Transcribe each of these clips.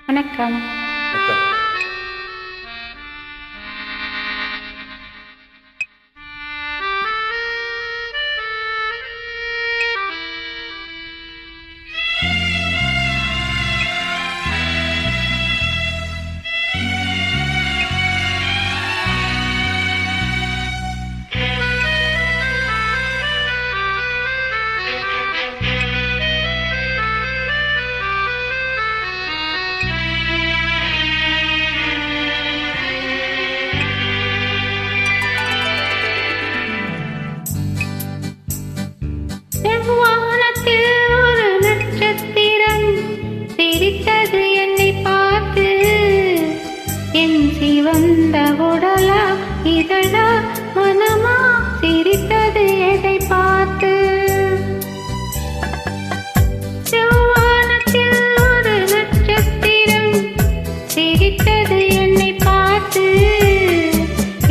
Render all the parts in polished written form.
வணக்கம். வானத்தில் ஒரு நட்சத்திரம் சிரித்தது என்னை பார்த்து. என் சிவந்த உடலா இதழா மனமா சிரித்தது எதை பார்த்து. வானத்தில் ஒரு நட்சத்திரம் சிரித்தது என்னை பார்த்து.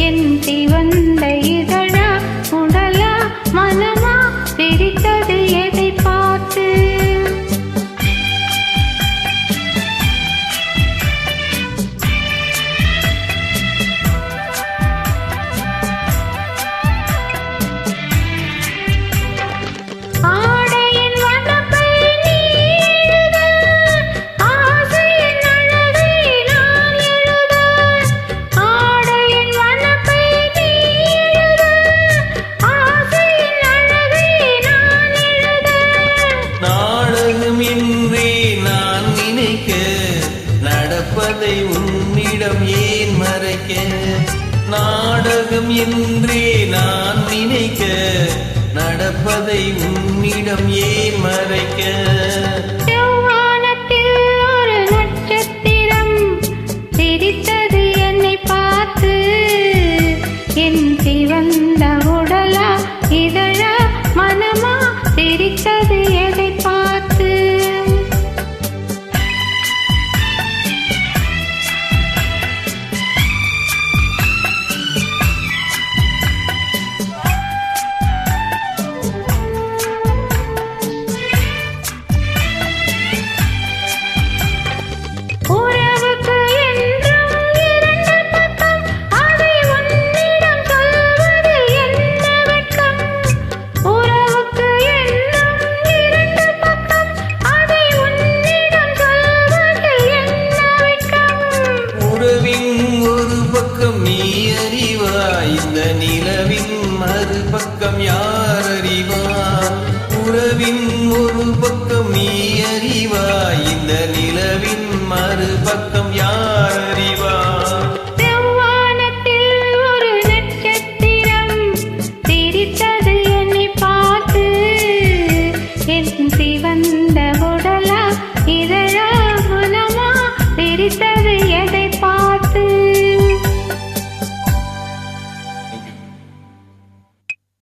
என் சிவந்த இதழா உடலா மனமா சிரித்தது எதை பார்த்து. ஆடையின் வண்ணப்பை நீ எழுத, ஆசையின் அழகை நான் எழுத. ஆடையின் வண்ணப்பை நீ எழுத, ஆசையின் அழகை நான் எழுத. நாடகம் என்றே நான் நினைக்க, நடப்பதை உன்னிடம் ஏன் மறைக்க. நாடகம் என்றே நான் நினைக்க, நடப்பதை உன்னிடம் ஏன் மறைக்க.